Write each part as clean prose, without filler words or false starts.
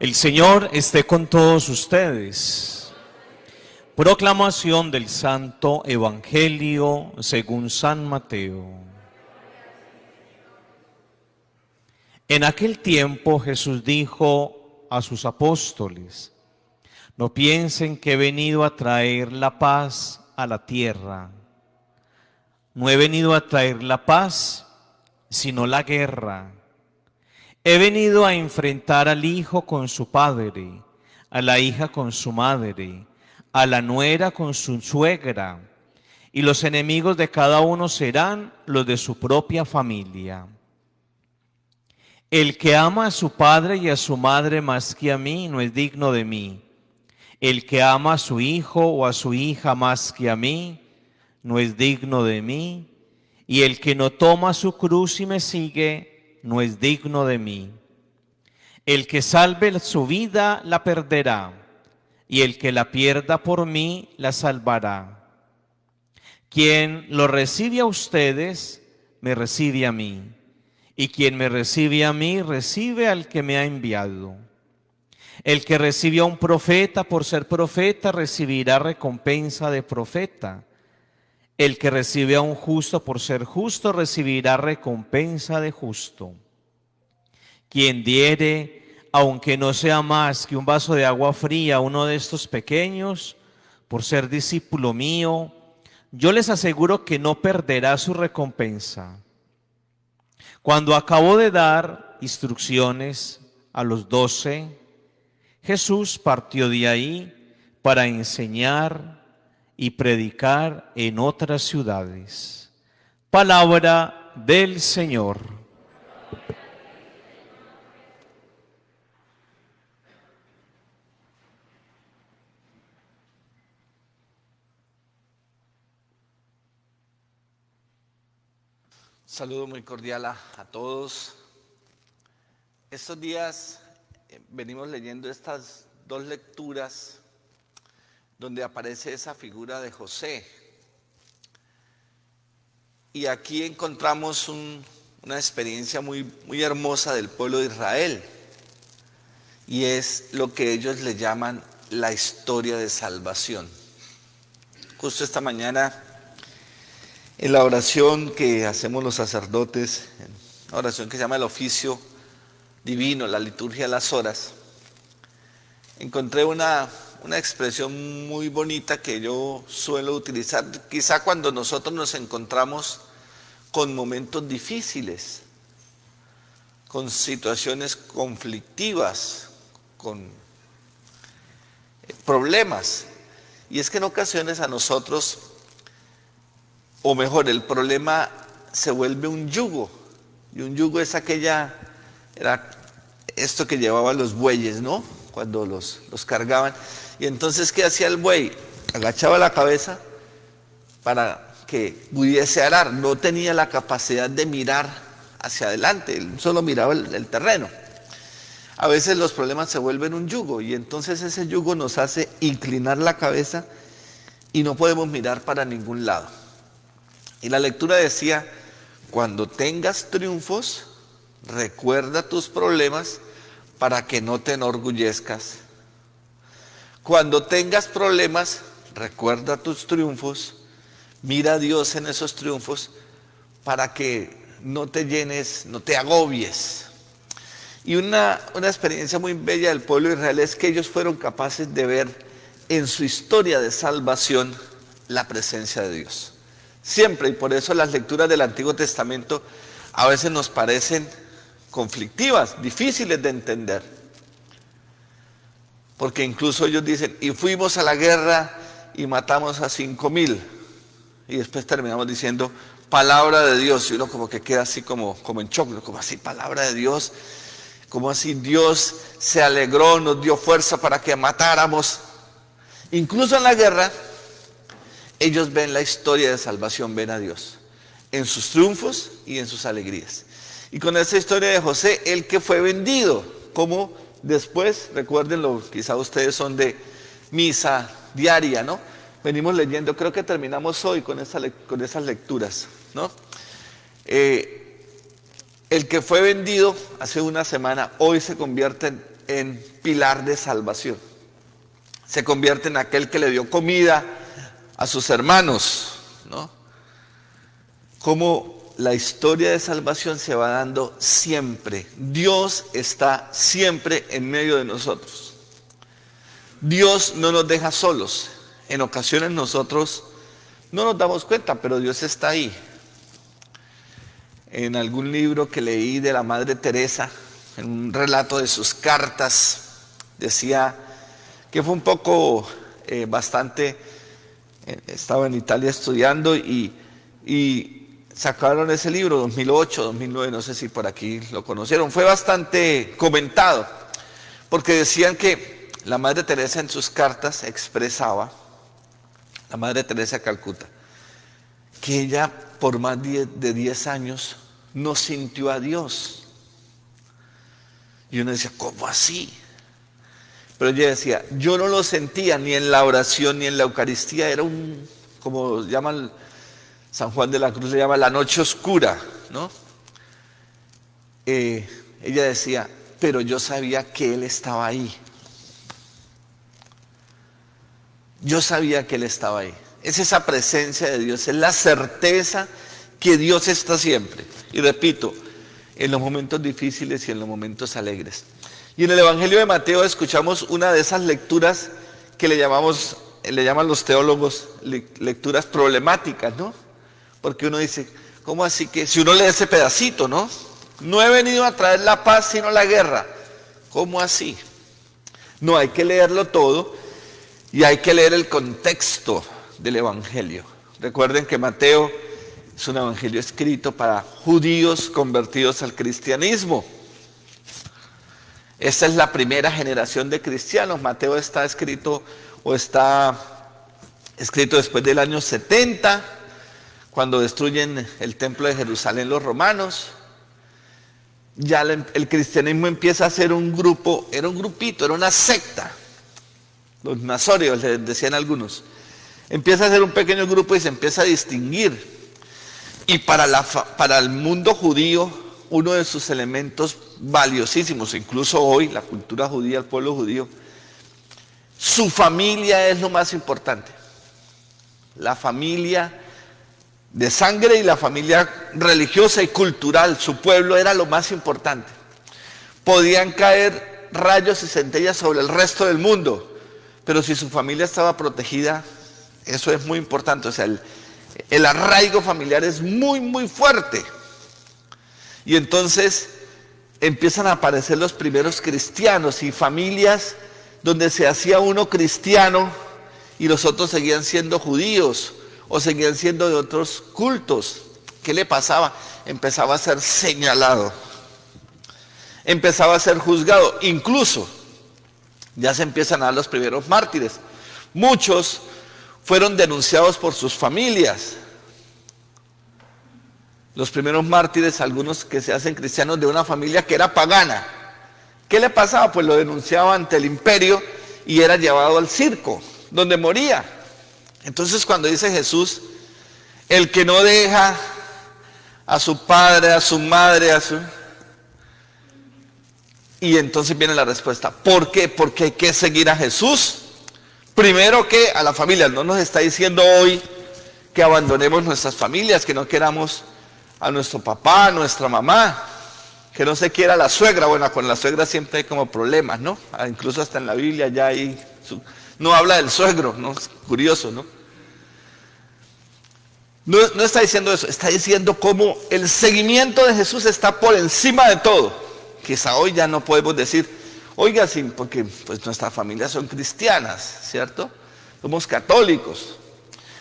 El Señor esté con todos ustedes. Proclamación del Santo Evangelio según San Mateo. En aquel tiempo Jesús dijo a sus apóstoles: no piensen que he venido a traer la paz a la tierra. No he venido a traer la paz, sino la guerra. He venido a enfrentar al hijo con su padre, a la hija con su madre, a la nuera con su suegra, y los enemigos de cada uno serán los de su propia familia. El que ama a su padre y a su madre más que a mí no es digno de mí. El que ama a su hijo o a su hija más que a mí no es digno de mí. Y el que no toma su cruz y me sigue no es digno de mí. El que salve su vida la perderá, y el que la pierda por mí la salvará. Quien lo recibe a ustedes, me recibe a mí, y quien me recibe a mí, recibe al que me ha enviado. El que recibe a un profeta por ser profeta, recibirá recompensa de profeta. El que recibe a un justo por ser justo, recibirá recompensa de justo. Quien diere, aunque no sea más que un vaso de agua fría a uno de estos pequeños, por ser discípulo mío, yo les aseguro que no perderá su recompensa. Cuando acabó de dar instrucciones a los 12, Jesús partió de ahí para enseñar y predicar en otras ciudades. Palabra del Señor. Saludo muy cordial a todos. Estos días venimos leyendo estas dos lecturas donde aparece esa figura de José. Y aquí encontramos una experiencia muy hermosa del pueblo de Israel. Y es lo que ellos le llaman la historia de salvación. Justo esta mañana, en la oración que hacemos los sacerdotes, una oración que se llama el oficio divino, la liturgia de las horas, encontré una expresión muy bonita que yo suelo utilizar, quizá cuando nosotros nos encontramos con momentos difíciles, con situaciones conflictivas, con problemas. Y es que en ocasiones a nosotros, o mejor, el problema se vuelve un yugo. Y un yugo es era esto que llevaban los bueyes, ¿no? Cuando los cargaban. Y entonces, ¿qué hacía el buey? Agachaba la cabeza para que pudiese arar. No tenía la capacidad de mirar hacia adelante, él solo miraba el terreno. A veces los problemas se vuelven un yugo y entonces ese yugo nos hace inclinar la cabeza y no podemos mirar para ningún lado. Y la lectura decía: cuando tengas triunfos, recuerda tus problemas para que no te enorgullezcas. Cuando tengas problemas, recuerda tus triunfos, mira a Dios en esos triunfos para que no te llenes, no te agobies. Y una experiencia muy bella del pueblo de Israel es que ellos fueron capaces de ver en su historia de salvación la presencia de Dios. Siempre, y por eso las lecturas del Antiguo Testamento a veces nos parecen conflictivas, difíciles de entender. Porque incluso ellos dicen: y fuimos a la guerra y matamos a 5,000. Y después terminamos diciendo: palabra de Dios. Y uno como que queda así como en shock, como así, palabra de Dios. Como así Dios se alegró, nos dio fuerza para que matáramos. Incluso en la guerra, ellos ven la historia de salvación, ven a Dios en sus triunfos y en sus alegrías. Y con esa historia de José, el que fue vendido, como después, recuérdenlo, quizá ustedes son de misa diaria, ¿no? Venimos leyendo, creo que terminamos hoy con esas lecturas, ¿no? El que fue vendido hace una semana, hoy se convierte en pilar de salvación. Se convierte en aquel que le dio comida a sus hermanos, ¿no? Como la historia de salvación se va dando siempre. Dios está siempre en medio de nosotros. Dios no nos deja solos. En ocasiones nosotros no nos damos cuenta, pero Dios está ahí. En algún libro que leí de la Madre Teresa, en un relato de sus cartas, decía que fue un poco, estaba en Italia estudiando y sacaron ese libro, 2008, 2009, no sé si por aquí lo conocieron. Fue bastante comentado, porque decían que la Madre Teresa en sus cartas expresaba, la Madre Teresa de Calcuta, que ella por más de 10 años no sintió a Dios. Y uno decía, ¿cómo así? Pero ella decía, yo no lo sentía ni en la oración ni en la Eucaristía, era como llaman San Juan de la Cruz, le llama la noche oscura, ¿no? Ella decía, pero yo sabía que Él estaba ahí. Yo sabía que Él estaba ahí. Es esa presencia de Dios, es la certeza que Dios está siempre. Y repito, en los momentos difíciles y en los momentos alegres. Y en el Evangelio de Mateo escuchamos una de esas lecturas que le llaman los teólogos lecturas problemáticas, ¿no? Porque uno dice, ¿cómo así que? Si uno lee ese pedacito, ¿no? No he venido a traer la paz sino la guerra. ¿Cómo así? No, hay que leerlo todo y hay que leer el contexto del Evangelio. Recuerden que Mateo es un evangelio escrito para judíos convertidos al cristianismo. Esta es la primera generación de cristianos. Mateo está escrito después del año 70, cuando destruyen el templo de Jerusalén los romanos. Ya el cristianismo empieza a ser un grupo, era un grupito, era una secta. Los nazorios, les decían algunos. Empieza a ser un pequeño grupo y se empieza a distinguir. Y para el mundo judío, uno de sus elementos valiosísimos, incluso hoy, la cultura judía, el pueblo judío, su familia es lo más importante. La familia de sangre y la familia religiosa y cultural, su pueblo era lo más importante. Podían caer rayos y centellas sobre el resto del mundo, pero si su familia estaba protegida, eso es muy importante. O sea, el arraigo familiar es muy, muy fuerte. Y entonces empiezan a aparecer los primeros cristianos y familias donde se hacía uno cristiano y los otros seguían siendo judíos o seguían siendo de otros cultos. ¿Qué le pasaba? Empezaba a ser señalado, empezaba a ser juzgado. Incluso ya se empiezan a dar los primeros mártires. Muchos fueron denunciados por sus familias. Los primeros mártires, algunos que se hacen cristianos de una familia que era pagana. ¿Qué le pasaba? Pues lo denunciaba ante el imperio y era llevado al circo, donde moría. Entonces cuando dice Jesús, el que no deja a su padre, a su madre, y entonces viene la respuesta. ¿Por qué? Porque hay que seguir a Jesús. Primero que a la familia. No nos está diciendo hoy que abandonemos nuestras familias, que no queramos a nuestro papá, a nuestra mamá, que no se quiera a la suegra. Bueno, con la suegra siempre hay como problemas, ¿no? Incluso hasta en la Biblia ya hay, no habla del suegro, ¿no? Es curioso, ¿no? No está diciendo eso, está diciendo cómo el seguimiento de Jesús está por encima de todo. Quizá hoy ya no podemos decir, oiga, sí, porque pues nuestras familias son cristianas, ¿cierto? Somos católicos.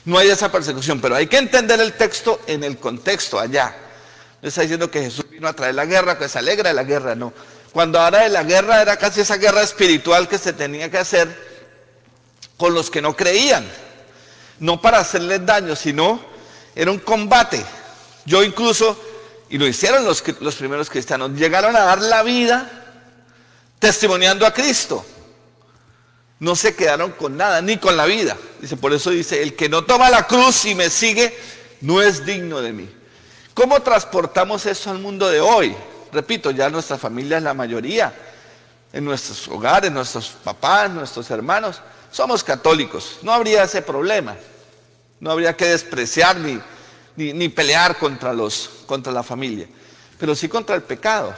No hay esa persecución, pero hay que entender el texto en el contexto allá. No está diciendo que Jesús vino a traer la guerra, que se alegra de la guerra, no. Cuando habla de la guerra era casi esa guerra espiritual que se tenía que hacer con los que no creían. No para hacerles daño, sino era un combate. Yo incluso, y lo hicieron los primeros cristianos, llegaron a dar la vida testimoniando a Cristo. No se quedaron con nada, ni con la vida. Dice, por eso dice, el que no toma la cruz y me sigue, no es digno de mí. ¿Cómo transportamos eso al mundo de hoy? Repito, ya nuestra familia es la mayoría. en nuestros hogares, nuestros papás, nuestros hermanos, somos católicos, no habría ese problema, no habría que despreciar ni pelear contra la familia, pero sí contra el pecado,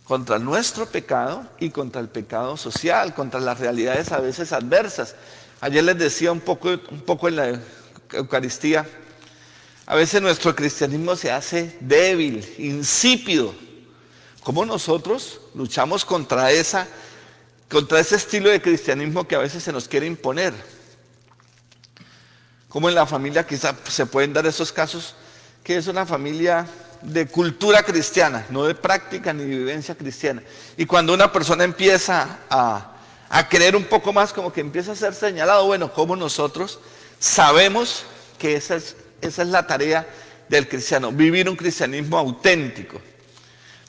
contra nuestro pecado y contra el pecado social, contra las realidades a veces adversas. Ayer les decía un poco en la Eucaristía, a veces nuestro cristianismo se hace débil, insípido. ¿Cómo nosotros luchamos contra ese estilo de cristianismo que a veces se nos quiere imponer? Como en la familia quizá se pueden dar esos casos, que es una familia de cultura cristiana, no de práctica ni de vivencia cristiana. Y cuando una persona empieza a creer un poco más, como que empieza a ser señalado, bueno, como nosotros sabemos que esa es la tarea del cristiano, vivir un cristianismo auténtico.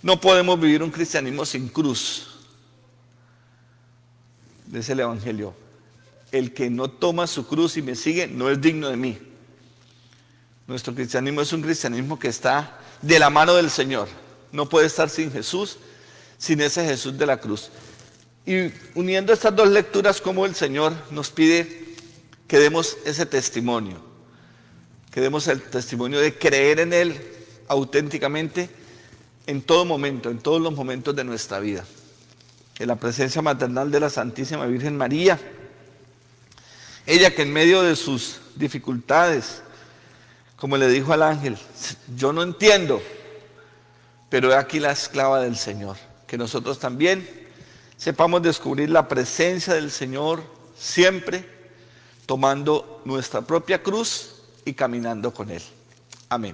No podemos vivir un cristianismo sin cruz. Dice el Evangelio, el que no toma su cruz y me sigue no es digno de mí. Nuestro cristianismo es un cristianismo que está de la mano del Señor. No puede estar sin Jesús, sin ese Jesús de la cruz. Y uniendo estas dos lecturas, como el Señor nos pide que demos ese testimonio, que demos el testimonio de creer en Él auténticamente en todo momento, en todos los momentos de nuestra vida. En la presencia maternal de la Santísima Virgen María, ella que en medio de sus dificultades, como le dijo al ángel, yo no entiendo, pero he aquí la esclava del Señor. Que nosotros también sepamos descubrir la presencia del Señor siempre, tomando nuestra propia cruz y caminando con Él. Amén.